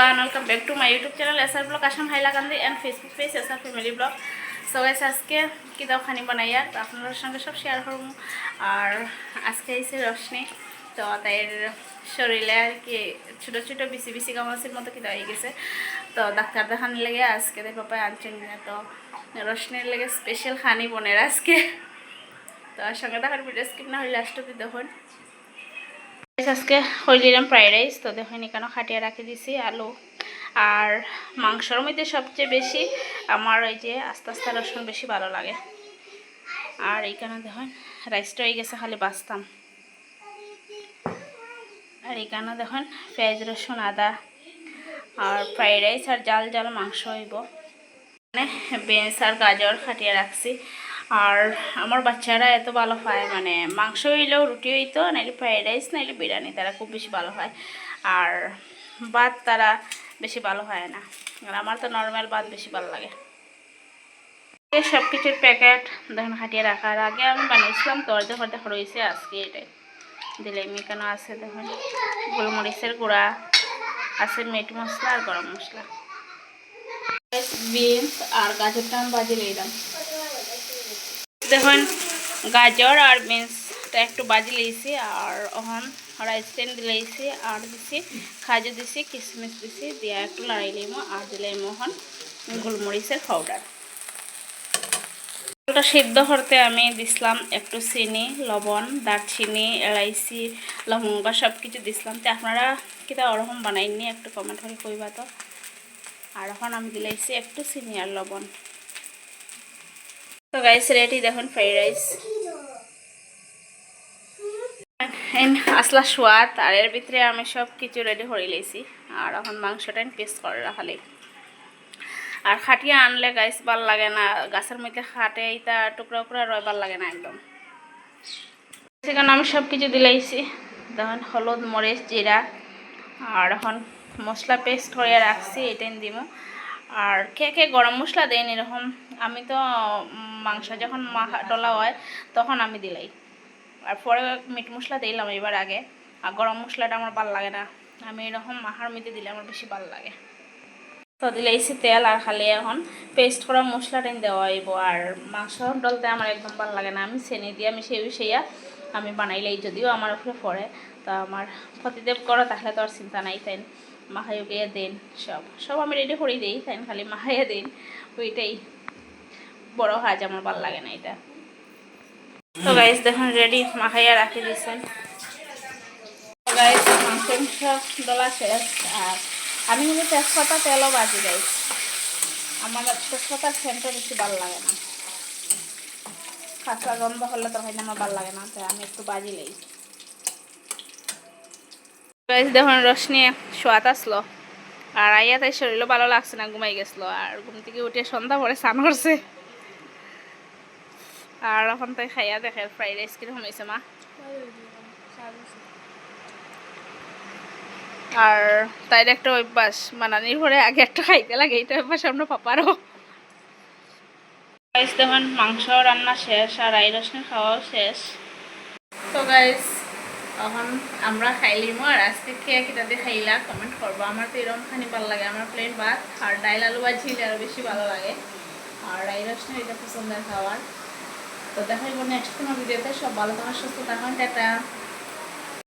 everyone, welcome back to my YouTube channel SR Blog Assam Hailakandi and Facebook page SR Family Blog. So guys, আজকে কি দাও খানি বানাইয়া তো আপনাদের সঙ্গে সব শেয়ার করব। আর আজকে এসে রশনি তো তাই শরীরে আর কি ছোট ছোট বিসি বিসি গামাসির মতো কি হয়ে গেছে, তো ডাক্তার দেখানোর লেগে আজকে তাই পাপা আনছেন না, তো রশনির লেগে স্পেশাল খানি বনের আজকে। তো সঙ্গে দেখার ভিডিও স্কিপ না হলে লাস্ট অবধি দেখুন। আজকে হইলাম ফ্রাইড রাইস, তো দেখুন এখানে খাটিয়ে রাখি দিছি আলু আর মাংসর মধ্যে সবচেয়ে বেশি আমার ওই যে আস্তে আস্তে রসুন বেশি ভালো লাগে। আর এইখানে দেখুন রাইসটা হয়ে গেছে, খালি বাঁচতাম। আর এইখানে দেখুন পেঁয়াজ রসুন আদা আর ফ্রাইড রাইস আর জাল জাল মাংস হইব। মানে বেঞ্চ আর গাজর খাটিয়ে রাখছি। আর আমার বাচ্চারা এত ভালো পায়, মানে মাংস হইলেও রুটি হইতো, নাইলে ফ্রাইড রাইস নাইলে বিরিয়ানি, তারা খুব বেশি ভালো হয়। আর ভাত তারা বেশি ভালো হয় না, আর আমার তো নর্মাল ভাত বেশি ভালো লাগে। সব কিছুর প্যাকেট দেখুন খাটিয়ে রাখার আগে আমি বানিয়েছিলাম, তো অর্ধেক অর্ধেক রয়েছে আজকে এটাই দিলে। কেন আছে দেখুন গোলমরিচের গুঁড়া আছে, মিট মশলা আর গরম মশলা। বিনস আর গাজরটা আমি ভাজি নিলাম। দেখুন গাজর আর বিনসটা একটু ভাজি লিয়েছি, আর ওখান রাইস টেন দিয়েছি আর দিছি খাজু দিছি কিশমিশ দিছি দিয়া একটু লড়াই লিমো আর দিলাম ওখান গোলমরিচের পাউডার। ওটা সিদ্ধ করতে আমি দিছিলাম একটু চিনি লবণ দারচিনি এলাইচি লবঙ্গ সব কিছু দিছিলাম। তো আপনারা কিটা ওরকম বানাইনি একটু কমেন্ট করে কইবা তো। আর এখন আমি দিলাইছি একটু চিনি আর লবণ। তো গাইস রেডি দেখুন ফ্রাইড রাইস আসলা সোয়াদ। আর এর ভিতরে আমি সব কিছু রেডি করে লিয়েছি, আর এখন মাংসটা পেস্ট করে রাখালে। আর খাটিয়ে আনলে গাইস ভাল লাগে না, গাছের মধ্যে খাটে এটা টুকরা টুকরা রয় ভাল লাগে না একদম। সেখানে আমি সব কিছু দিলাইছি দেখুন হলুদ মরিচ জিরা, আর এখন মশলা পেস্ট করে রাখছি এটাই দিব। আর কে কে গরম মশলা দেন এরকম, আমি তো মাংস যখন ডলা হয় তখন আমি দিলাই, আর পরে মিট মশলা দিলাম এবার আগে। আর গরম মশলাটা আমার ভাল লাগে না, আমি এরকম মাখার মধ্যে দিলে আমার বেশি ভালো লাগে। তো দিলাইছি তেল আর খালি এখন পেস্ট করা মশলাটা দেওয়া হইব। আর মাংস ডলতে আমার একদম ভালো লাগে না, আমি চেনি দিয়ে আমি সেইয়া আমি বানাইলেই, যদিও আমার উপরে পড়ে। তো আমার প্রতিদেব করো তাহলে তো আর চিন্তা নাই, তাই মাখাইও গিয়ে দেন সব আমি রেডি করে দিই, তাই খালি মাখাইয়া দিন, ওইটাই বড় কাজ, আমার ভালো লাগে না এটা। তো গাইস দেখুন রেডি মাখাইয়া রাখি দিয়েছেন। গাইস মাংস ডলা শেষ। আর আমি কিন্তু তেজপাতা তেলও বাজি যাই, আমার তেজপাতার সেন্টটা বেশি ভালো লাগে না, কাঁচা গন্ধ হলে তো হয় না, আমার ভালো লাগে না, তাই আমি একটু বাজি লই। দেখুন রশনি সোয়াদ আসলো, আর আইয়া তাই শরীরও ভালো লাগছে না, ঘুমাই গেছিলো। আর ঘুম থেকে উঠে সন্ধ্যা পরে স্নান করছে। আর এখন তাই খাইয়া দেখে ফ্রাইড রাইস কিরকম হয়েছে মা। আর তাই একটা অভ্যাস বানানির পরে আগে একটা খাইতে লাগে, এটা অভ্যাস আমরা পাপারও। গাইস দেখুন মাংস রান্না শেষ আর এই রসুন খাওয়াও শেষ। তো গাইস এখন আমরা খাইলিমো, আর আজকে খেয়ে কিটাতে খাইলা কমেন্ট করবো। আমার তো এরকম খানি ভালো লাগে, আমার প্লেন ভাত আর ডাইল আলু ভাজি আরও বেশি ভালো লাগে। আর এই রসুন এটা পছন্দের খাওয়ার। তো দেখাইব নেক্সট কোনো ভিডিওতে। সব ভালো থাকার সুস্থ থাকুন, টাটা।